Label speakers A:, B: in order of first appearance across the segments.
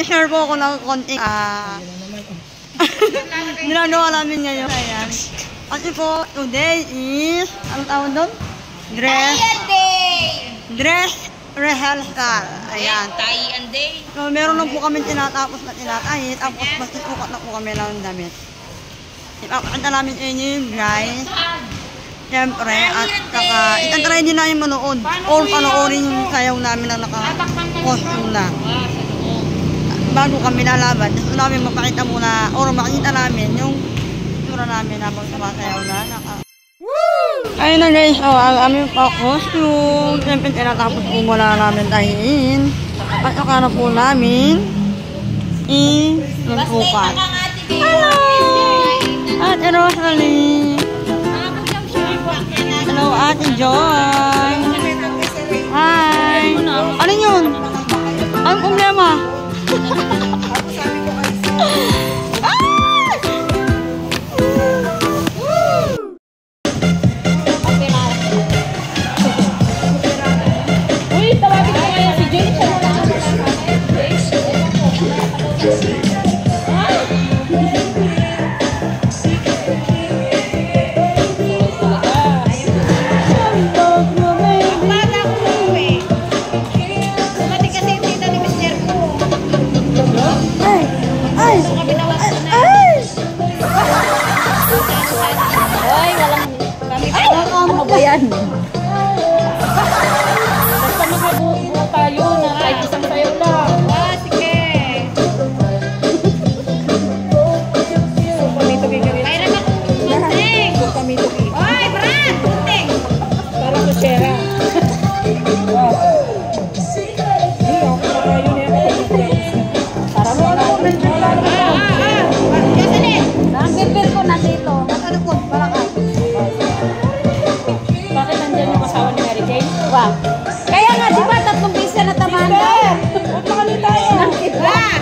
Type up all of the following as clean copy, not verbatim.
A: Mag-share po ako ng konting Ginagawa namin ngayon. Ayan. Kasi po, today is, anong tawag doon? Dress rehearsal. Ayan.
B: Tayi day.
A: So, meron lang po kami tinatapos na tinatahi. Tapos, masusukat na po kami lang ng damit. Ipapakita namin inyo, guys. Siyempre, at saka, itantry din namin manood. Or panoorin yung sayaw namin na naka-costume na. Bago kami lalaban, gusto namin mapakita muna, or makita namin yung tura namin habang sumasayaw na Ayun na guys, ang aming costume. Siyempre, tinatapos po muna namin tahiin. At saka na po namin i-lusukat. Hello! Ate Rosalie! Hello, Ate Joy! Hi! Ano yun? Anong problema?
C: Yan. Basta makabuo tayo na kahit isang sayo lang.
B: Sige.
C: Pamitugi ka rin.
B: Mayroon akong kunting.
C: Pamitugi.
B: Oy, Brad! Kunting.
C: Para sa Shera. Para mo ano ko rin.
B: Ang bibir ko nandito.
A: Ano po? Palakay.
C: Bakit nandyan yung asawa ni Mary Jane?
B: Wow. Kaya nga, di ba, 3 beses na natamaan ka?
C: Huwag makali tayo.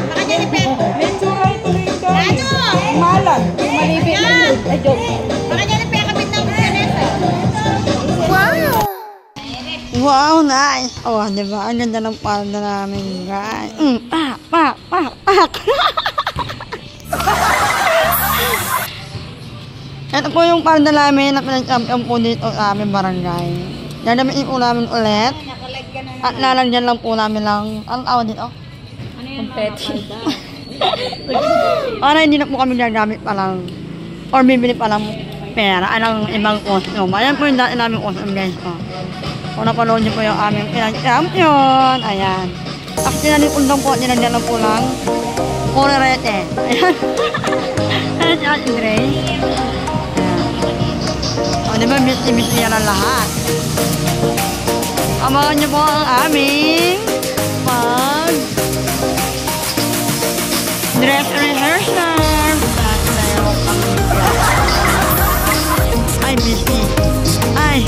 B: Baka Jennifer.
C: Mensura ito rin ito.
B: Ano?
C: Malan. Malibig. Ay, joke.
B: Baka Jennifer, kapit ng kusanesa.
A: Wow! Wow, nice! Oh, diba? Ang ganda ng palda namin, guys. Pak! Ito po yung palda namin na pinag-champion po dito sa aming barangay. Dadamitin po namin ulit. At lalagyan lang po namin lang, ang tawag dito?
B: Ano yung
C: Confetti.
A: Para hindi na po kami gagamit pa lang. Or bibili pa lang pera. Anong ibang costume. Ayan po yung dati namin costume, guys. Kung napanood niyo po yung aming pinag-champion. Ayan. Actually, nalipundang po, nilagyan lang po lang. Colorete. Ayan. Ayan si Ate Grace. O, diba, busy-busy yan ang lahat. Abangan niyo po ang aming dress rehearsal. Ay, busy. Ay.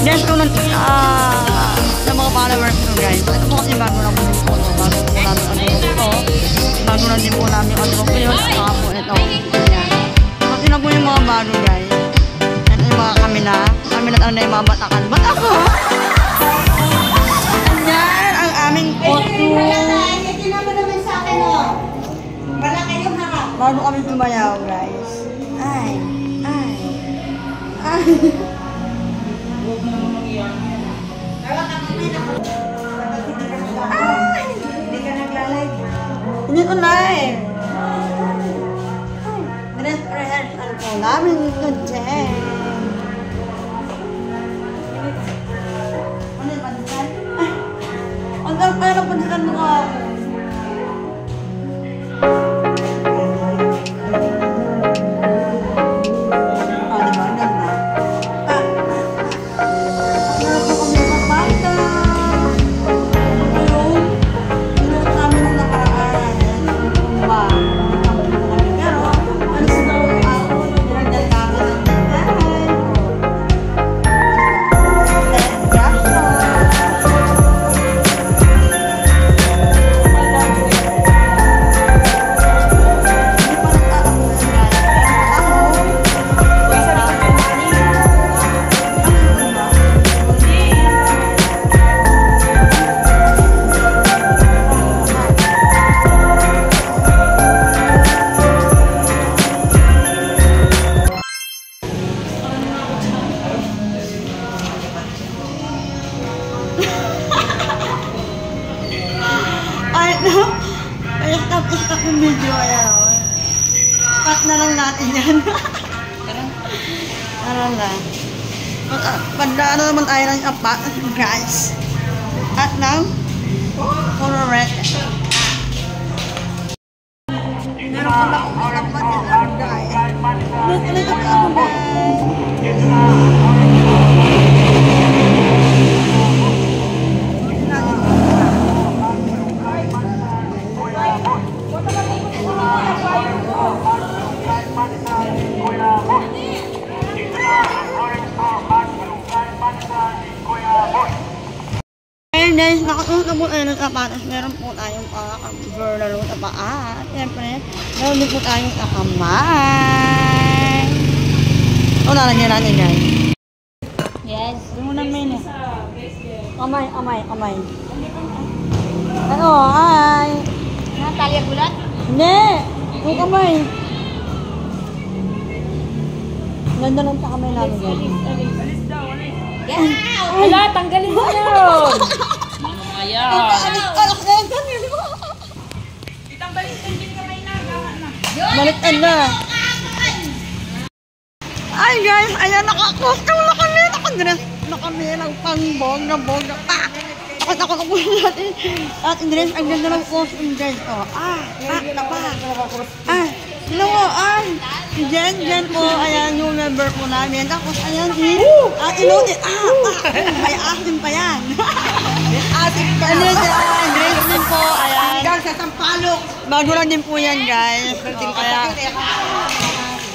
A: Guys, kung sa mga followers ko, guys. Ito po kasi bago lang po yung photo. Bago po namin ang ito. Bago lang din po namin ang ito. Yun, saka po ito. Ayan. Kasi na po yung mga bago, guys. Ito yung mga kami na talaga yung mga batakan. Ba't ako? Ayan, ang aming costume.
B: Hindi naman naman sa akin, oh. Malaki yung harap.
A: Bago kami tumayaw, guys. Ay.
B: Hindi ka nagla-live.
A: Hindi ko live. Dress rehearsal po namin ito, Jen. Ano yung pandisan? Ang dami pa yung pandisan mo ka. natin yan. Tara na. Pagdaan naman tayo ng apat, guys. At ng puro red. Meron ko lang kung alam ba nila, guys. Nito ka ako, guys. Ayun guys, nakasuot na po tayo ng sapatos. Meron po tayong cover lalo sa paa. At siyempre, meron din po tayong sa kamay. O, nalagyan natin guys.
B: Yes.
A: Doon mo namin eh. Kamay. Ano, ay.
B: Natalia Gulat?
A: Hindi! Yung kamay. Ganda lang sa kamay namin guys.
C: Wala, tanggalin mo yun. Ayan.
A: Baliktad na. Ay guys, ayan, naka-costume na kami. Naka-dress na kami ng pang-bongga pa. Ako po natin. At dress, ang ganda ng costume guys. Oh, hello, si Jen po, ayan, yung member po namin. Tapos, ayan, si Iloti, may asin pa yan. May asin pa. Grace din po, ayan. Hanggang sa Sampalok. Bago lang din po yan, guys.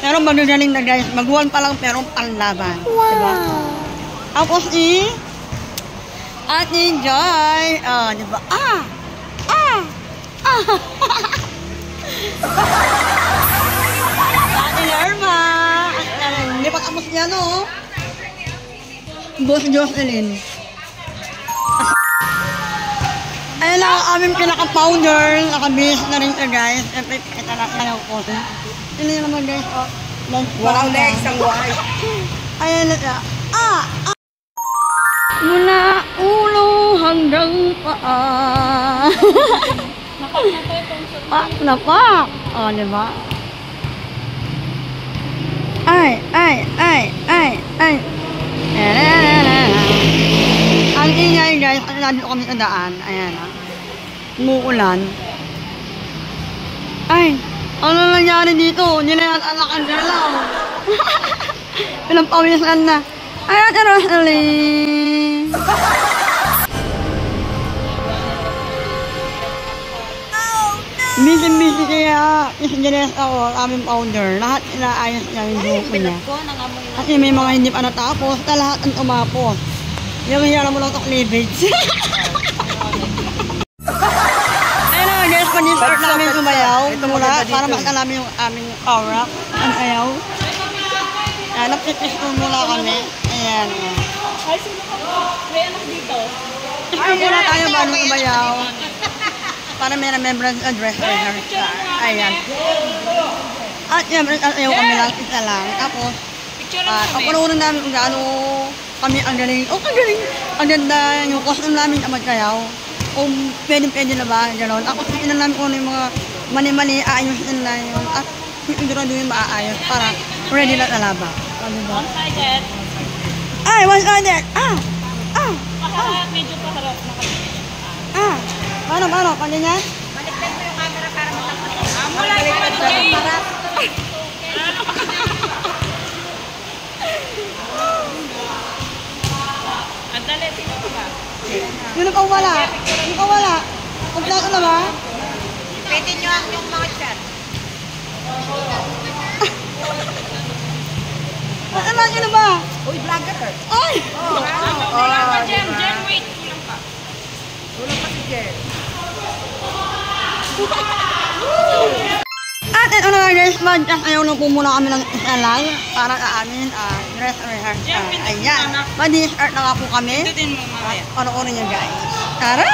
A: Pero magagaling na, guys. Mag-1 pa lang, pero panlaban. Wow. Diba? Tapos, Ate Joy. Diba? Ate Lerma. Hindi pag-amos niya, no? Boss Jocelyn. Ayan lang ang aming pinaka-powder. Nakabihis na rin siya, guys. Siyempre, kita natin ang photo. Sino yun naman, guys? Walang legs ang white. Ayan na siya. Mula ulo hanggang paa. Napak. O, diba? Ay. Ang ingay guys, nandito kami sa daan. Ayan na. Umuulan. Ay, ano nangyari dito? Hindi na yan anak ang galaw. Pinapawisan na. Ay, Ate Rosalie. Busy kaya isingganes ako, aming powder. Lahat inaayos niya yung grupo niya. Kasi may mga hindi pa natapos, na lahat ang tumapos. Yung hiyara mo lang ito cleavage. Ayun na guys, pag-start namin sumayaw. Mula, para makita namin yung aming aura. Ang sayaw. Napipis ko mula kami. Ayan.
C: Ay, sino ka po? May anak dito.
A: Ay, muna tayo bago sumayaw. Para may remembrance address or her star. Ayan. At siyempre, ayaw kami lang, isa lang. Tapos, papanurin namin kung gaano kami ang galing. Oh, ang galing! Ang ganda yung costume namin na magkayaw. Kung pwede na ba, gano'n. Tapos, tinan namin kung ano yung mga mani-mani, aayusin na yun. At sigurado yung maaayos para ready na talaba. Diba?
C: One-sided.
A: Ay, one-sided!
C: Medyo paharap na kami.
A: Paano? Pali niya?
B: Baliktad mo yung camera para matapos.
C: Mula yung para. Andali, sino ka ba?
A: Yun ang wala. Kompleto na ba?
B: Pwede nyo ang yung mga chat.
A: Ano na ba?
B: Uy, vlogger.
A: Ay!
C: Kulang pa, Jem. Jem, wait. Kulang pa.
B: Kulang pa si Jer.
A: At ito na guys, mag-just ayaw na po muna kami ng isa lang para sa amin dress rehearsal. Ayan. Mag-start na nga po kami. At panoorin nyo guys. Tara!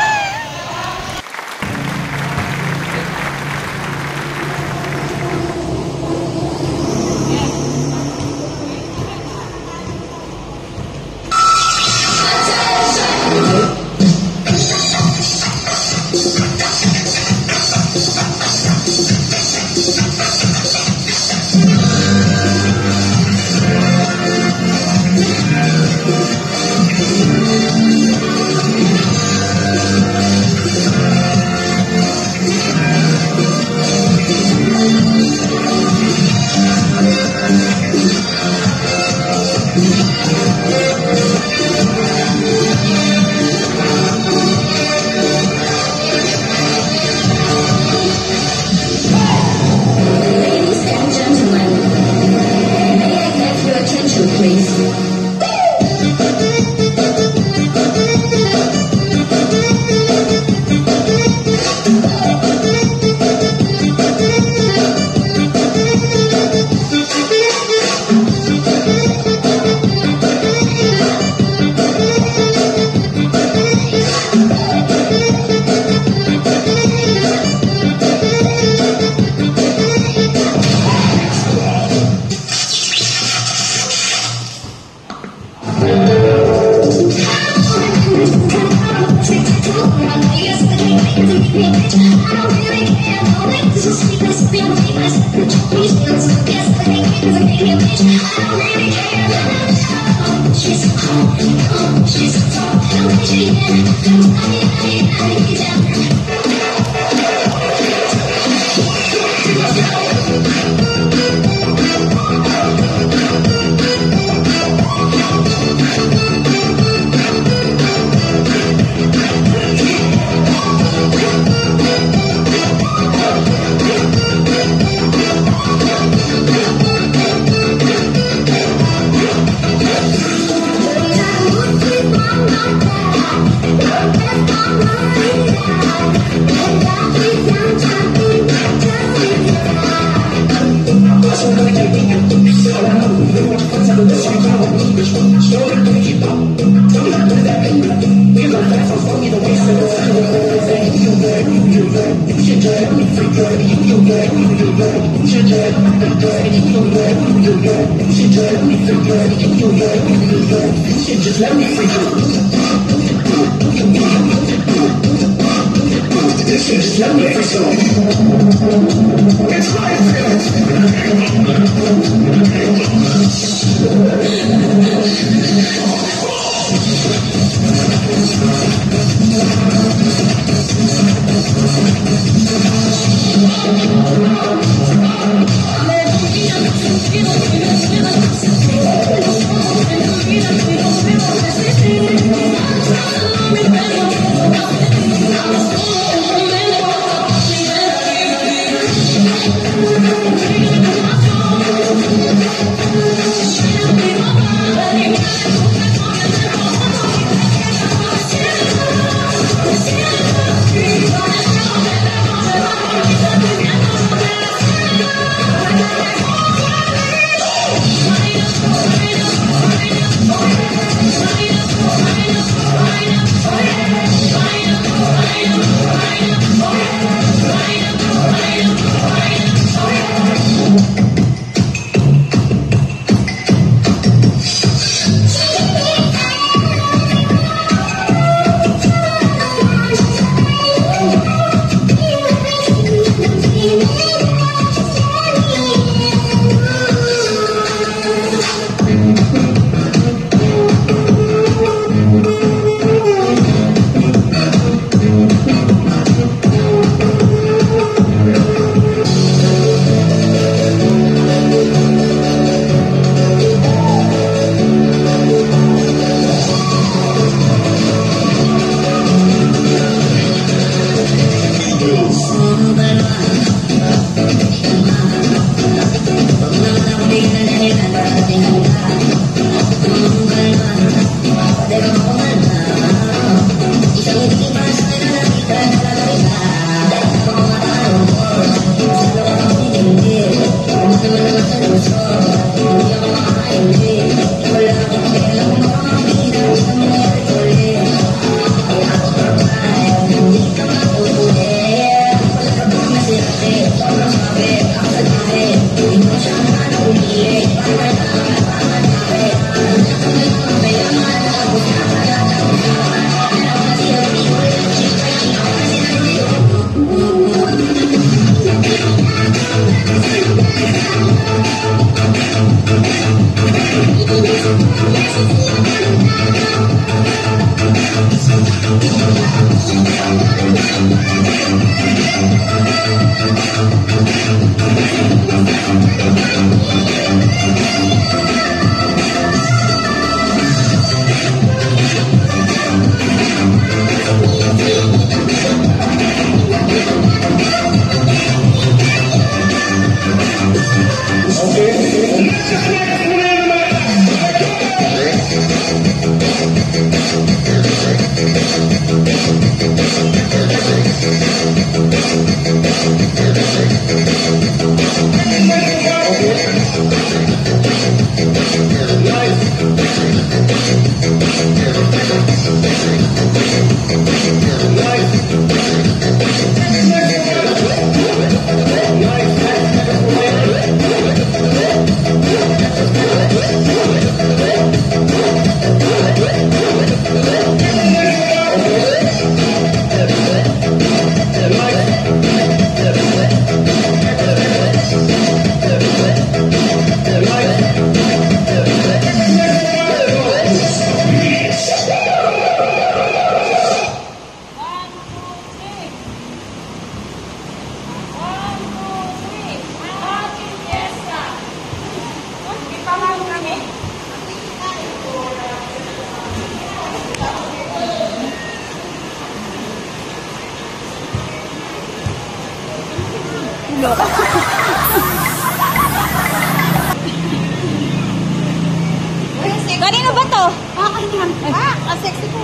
B: Napaka-sexy ko.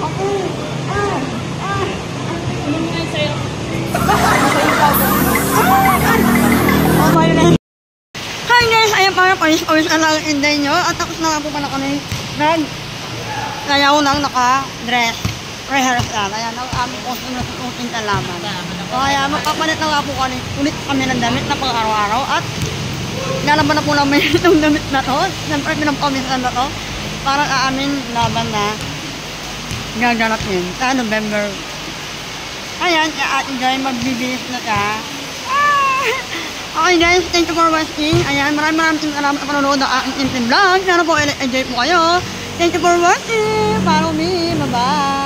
C: Ano mo nga sa'yo?
A: Okay na. Hi guys! Ayan pa yung pawis na lang inday nyo. At tapos na nga po pala kami nag-layaw ng naka-dress. Rehearsal. Ayan, ang aming customer sa uting kalaman. Kaya magpapalit na nga po ulit kami ng damit na pang araw-araw. At nalaman na po namin itong damit na to. Siyempre, pinapamisan na to. Para sa amin laban na gaganap yun sa November. Ayan, kaya ating guys, magbibilis na ka. Okay guys, thank you for watching. Ayan, maraming salamat sa panonood ng aking simple vlog. Sana po enjoy po kayo. Thank you for watching. Follow me. Bye-bye.